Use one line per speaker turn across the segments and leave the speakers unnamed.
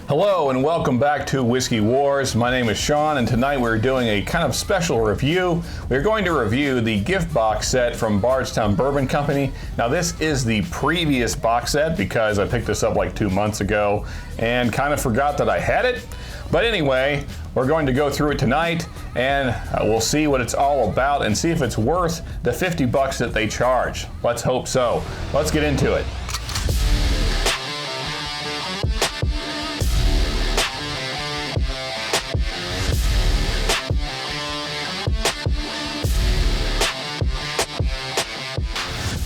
Hello and welcome back to Whiskey Wars. My name is Sean and tonight we're doing a kind of special review. We're going to review the gift box set from Bardstown Bourbon Company. Now this is the previous box set because I picked this up like 2 months ago and kind of forgot that I had it. But anyway, we're going to go through it tonight and we'll see what it's all about and see if it's worth the 50 bucks that they charge. Let's hope so. Let's get into it.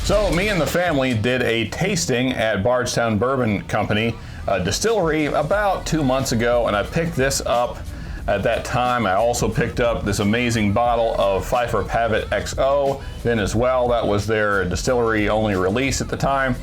So me and the family did a tasting at Bardstown Bourbon Company distillery about 2 months ago, and I picked this up at that time. I also picked up this amazing bottle of Pfeiffer Pavitt XO then as well. That was their distillery only release at the time.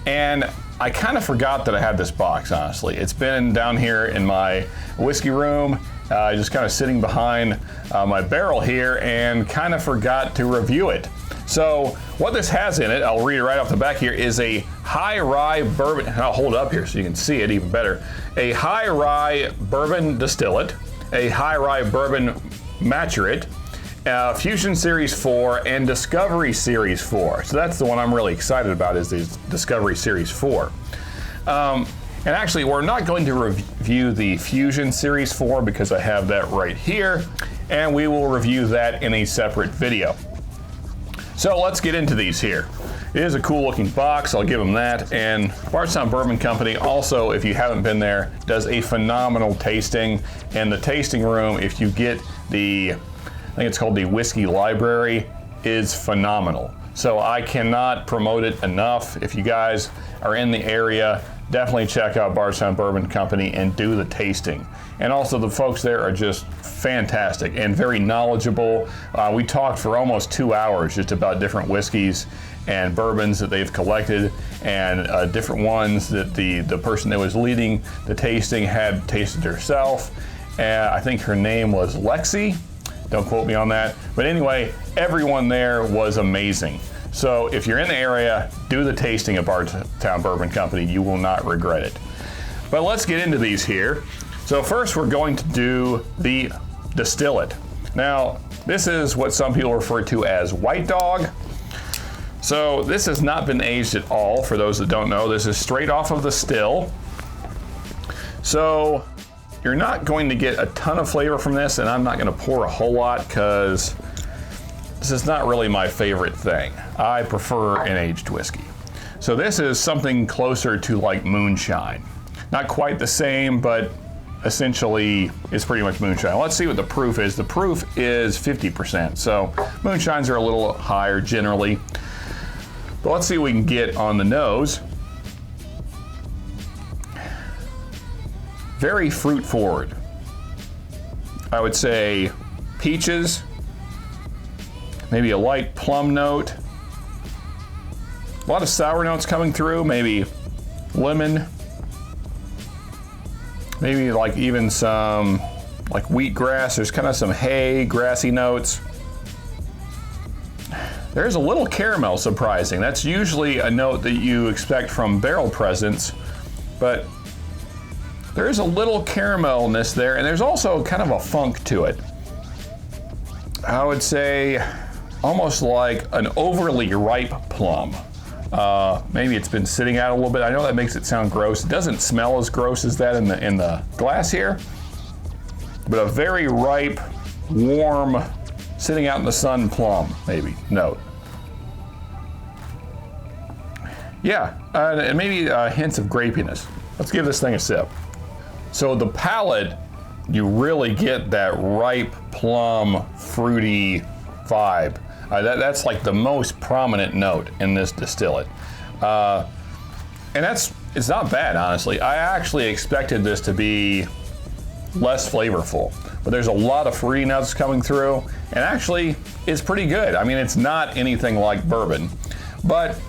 And I kind of forgot that I had this box, honestly. It's been down here in my whiskey room, just kind of sitting behind my barrel here, and kind of forgot to review it. So what this has in it, I'll read it right off the back here, is a high rye bourbon, I'll hold it up here so you can see it even better. A high rye bourbon distillate, a high rye bourbon maturate, Fusion Series 4 and Discovery Series 4. So that's the one I'm really excited about, is the Discovery Series 4. And actually we're not going to review the Fusion Series 4 because I have that right here, and we will review that in a separate video. So let's get into these here. It is a cool looking box, I'll give them that. And Bardstown Bourbon Company also, if you haven't been there, does a phenomenal tasting. And the tasting room, if you get the, I think it's called the Whiskey Library, is phenomenal. So I cannot promote it enough. If you guys are in the area, definitely check out Bardstown Bourbon Company and do the tasting. And also the folks there are just fantastic and very knowledgeable. We talked for almost 2 hours just about different whiskeys and bourbons that they've collected, and different ones that the person that was leading the tasting had tasted herself. And I think her name was Lexi. Don't quote me on that. But anyway, everyone there was amazing. So if you're in the area, do the tasting at Bardstown Bourbon Company. You will not regret it. But let's get into these here. So first we're going to do the distillate. Now, this is what some people refer to as White Dog. So this has not been aged at all, for those that don't know. This is straight off of the still. So you're not going to get a ton of flavor from this, and I'm not going to pour a whole lot because this is not really my favorite thing. I prefer an aged whiskey. So this is something closer to like moonshine. Not quite the same, but essentially it's pretty much moonshine. Let's see what the proof is. The proof is 50%. So moonshines are a little higher generally. But let's see what we can get on the nose. Very fruit forward. I would say peaches, maybe a light plum note. A lot of sour notes coming through, maybe lemon. Maybe like even some like wheatgrass. There's kind of some hay, grassy notes. There's a little caramel, surprising. That's usually a note that you expect from barrel presence, but there is a little caramelness there, and there's also kind of a funk to it. I would say almost like an overly ripe plum. Maybe it's been sitting out a little bit. I know that makes it sound gross. It doesn't smell as gross as that in the glass here, but a very ripe, warm, sitting out in the sun plum, maybe, note. Yeah, and maybe hints of grapiness. Let's give this thing a sip. So the palate, you really get that ripe plum, fruity vibe. That's like the most prominent note in this distillate. And it's not bad, honestly. I actually expected this to be less flavorful, but there's a lot of fruity notes coming through, and actually it's pretty good. I mean, it's not anything like bourbon, but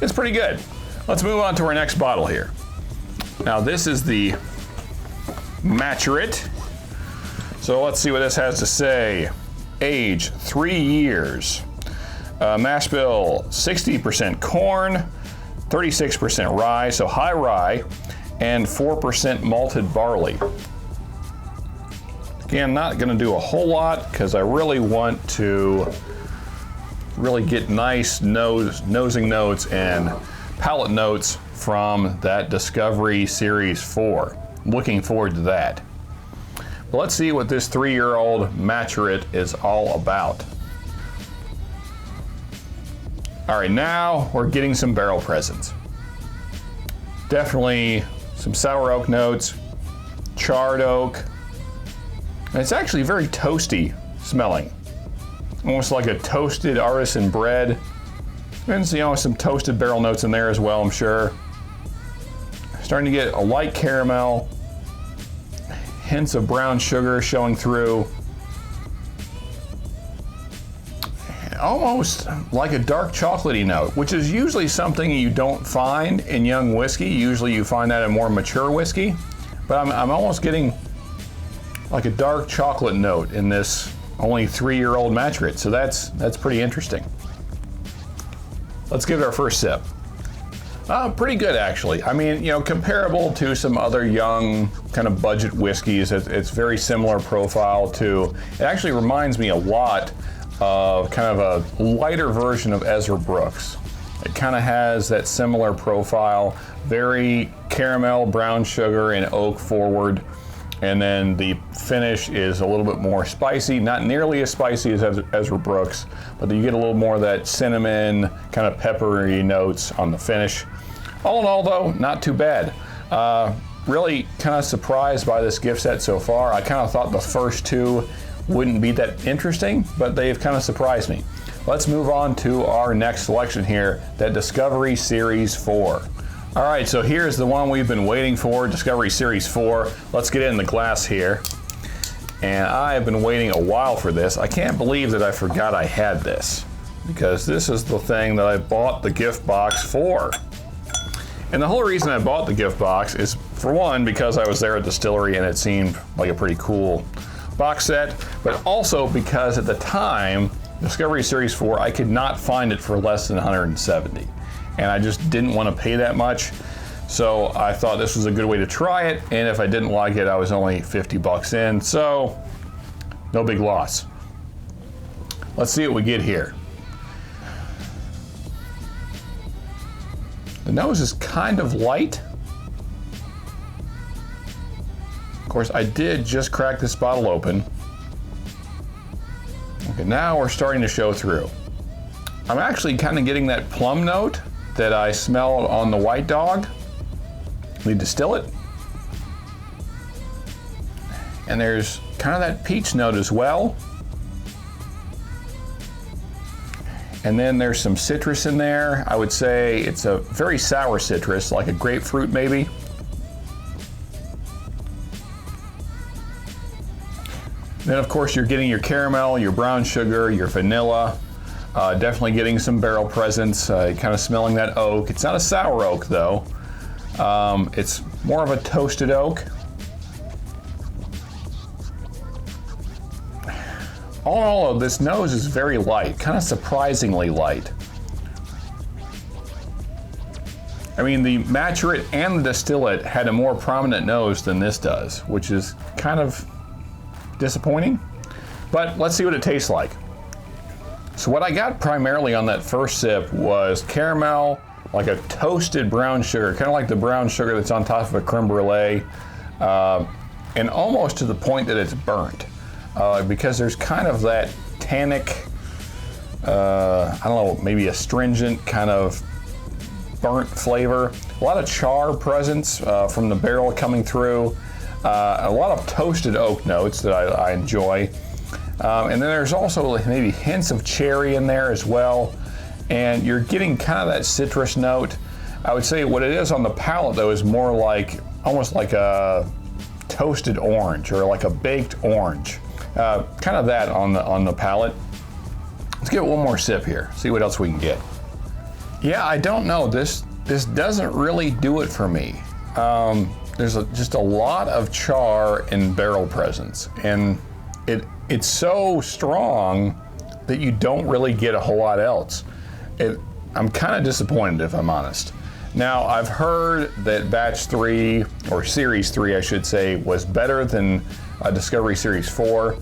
it's pretty good. Let's move on to our next bottle here. Now this is the Maturate. So let's see what this has to say. Age 3 years. Mash bill 60% corn, 36% rye, so high rye, and 4% malted barley. Again, not going to do a whole lot because I really want to really get nice nosing notes and palate notes from that Discovery Series 4. Looking forward to that. But let's see what this 3-year-old Maturate is all about. All right, now we're getting some barrel presence. Definitely some sour oak notes, charred oak. And it's actually very toasty smelling. Almost like a toasted artisan bread. And some toasted barrel notes in there as well, I'm sure. Starting to get a light caramel, hints of brown sugar showing through. Almost like a dark chocolatey note, which is usually something you don't find in young whiskey. Usually you find that in more mature whiskey. But I'm almost getting like a dark chocolate note in this only 3-year-old Maturate, so that's pretty interesting. Let's give it our first sip. Pretty good, actually. I mean, comparable to some other young kind of budget whiskeys. It's very similar profile to. It actually reminds me a lot of kind of a lighter version of Ezra Brooks. It kind of has that similar profile, very caramel, brown sugar, and oak forward. And then the finish is a little bit more spicy, not nearly as spicy as Ezra Brooks, but you get a little more of that cinnamon, kind of peppery notes on the finish. All in all, though, not too bad. Really kind of surprised by this gift set so far. I kind of thought the first two wouldn't be that interesting, but they've kind of surprised me. Let's move on to our next selection here, that Discovery Series 4. All right, so here's the one we've been waiting for, Discovery Series 4. Let's get it in the glass here. And I have been waiting a while for this. I can't believe that I forgot I had this, because this is the thing that I bought the gift box for. And the whole reason I bought the gift box is, for one, because I was there at Distillery and it seemed like a pretty cool box set, but also because at the time, Discovery Series 4, I could not find it for less than $170. And I just didn't want to pay that much. So I thought this was a good way to try it. And if I didn't like it, I was only 50 bucks in. So no big loss. Let's see what we get here. The nose is kind of light. Of course, I did just crack this bottle open. Okay, now we're starting to show through. I'm actually kind of getting that plum note that I smelled on the White Dog, the distillate. And there's kind of that peach note as well. And then there's some citrus in there. I would say it's a very sour citrus, like a grapefruit maybe. Then of course you're getting your caramel, your brown sugar, your vanilla. Definitely getting some barrel presence, kind of smelling that oak. It's not a sour oak though. It's more of a toasted oak. All in all, this nose is very light, kind of surprisingly light. I mean, the Maturate and the distillate had a more prominent nose than this does, which is kind of disappointing. But let's see what it tastes like. So what I got primarily on that first sip was caramel, like a toasted brown sugar, kind of like the brown sugar that's on top of a creme brulee, and almost to the point that it's burnt, because there's kind of that tannic, I don't know, maybe astringent kind of burnt flavor. A lot of char presence from the barrel coming through, a lot of toasted oak notes that I enjoy. And then there's also maybe hints of cherry in there as well. And you're getting kind of that citrus note. I would say what it is on the palate though is more like, almost like a toasted orange or like a baked orange. Kind of that on the palate. Let's get one more sip here, see what else we can get. Yeah, I don't know, this doesn't really do it for me. There's just a lot of char and barrel presence, and it's so strong that you don't really get a whole lot else. I'm kind of disappointed, if I'm honest. Now, I've heard that Batch 3, or Series 3 I should say, was better than Discovery Series 4,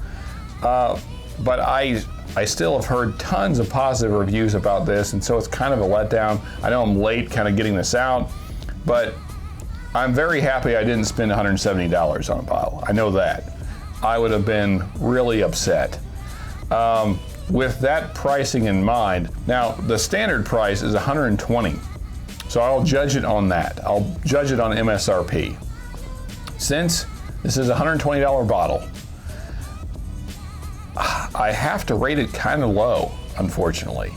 but I still have heard tons of positive reviews about this, and so it's kind of a letdown. I know I'm late kind of getting this out, but I'm very happy I didn't spend $170 on a bottle. I know that. I would have been really upset. With that pricing in mind, now the standard price is $120. So I'll judge it on that. I'll judge it on MSRP. Since this is a $120 bottle, I have to rate it kind of low, unfortunately.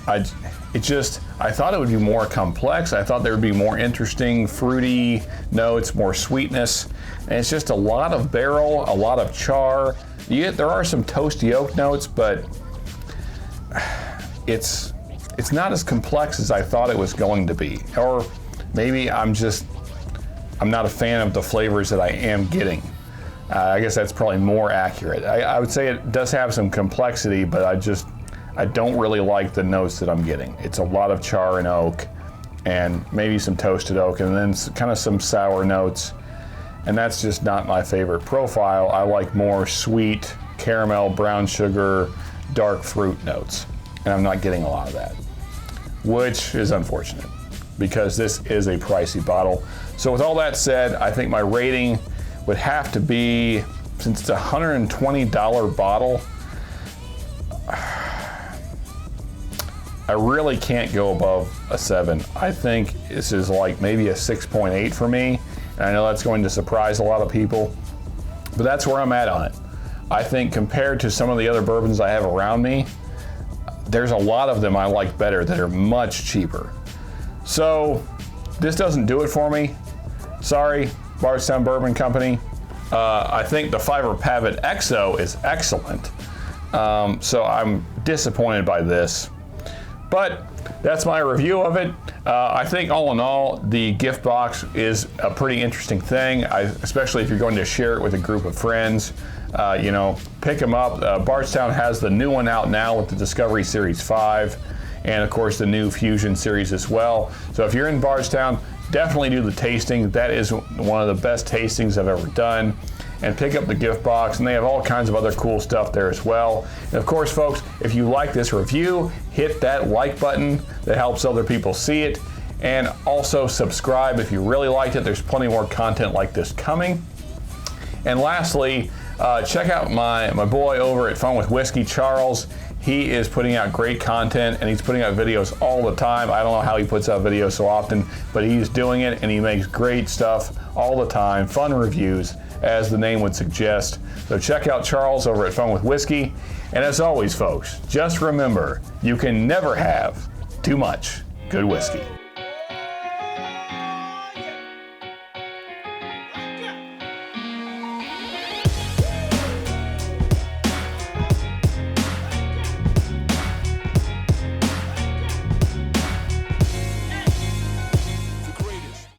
I thought it would be more complex. I thought there would be more interesting fruity notes, more sweetness. And it's just a lot of barrel, a lot of char. There are some toasty oak notes, but it's not as complex as I thought it was going to be. Or maybe I'm not a fan of the flavors that I am getting. I guess that's probably more accurate. I would say it does have some complexity, but I don't really like the notes that I'm getting. It's a lot of char and oak, and maybe some toasted oak, and then kind of some sour notes. And that's just not my favorite profile. I like more sweet, caramel, brown sugar, dark fruit notes. And I'm not getting a lot of that, which is unfortunate because this is a pricey bottle. So with all that said, I think my rating would have to be, since it's a $120 bottle, I really can't go above a 7. I think this is like maybe a 6.8 for me. And I know that's going to surprise a lot of people, but that's where I'm at on it. I think compared to some of the other bourbons I have around me, there's a lot of them I like better that are much cheaper. So this doesn't do it for me. Sorry, Bardstown Bourbon Company. I think the Fiver Pavitt XO is excellent. So I'm disappointed by this. But that's my review of it. I think all in all, the gift box is a pretty interesting thing, especially if you're going to share it with a group of friends. Pick them up. Bardstown has the new one out now with the Discovery Series 5, and of course the new Fusion Series as well. So if you're in Bardstown, definitely do the tasting. That is one of the best tastings I've ever done. And pick up the gift box, and they have all kinds of other cool stuff there as well. And of course, folks, if you like this review, hit that like button. That helps other people see it. And also subscribe if you really liked it. There's plenty more content like this coming. And lastly, check out my boy over at Fun with Whiskey, Charles. He is putting out great content, and he's putting out videos all the time. I don't know how he puts out videos so often, but he's doing it, and he makes great stuff all the time, fun reviews, as the name would suggest. So check out Charles over at Fun with Whiskey. And as always, folks, just remember, you can never have too much good whiskey.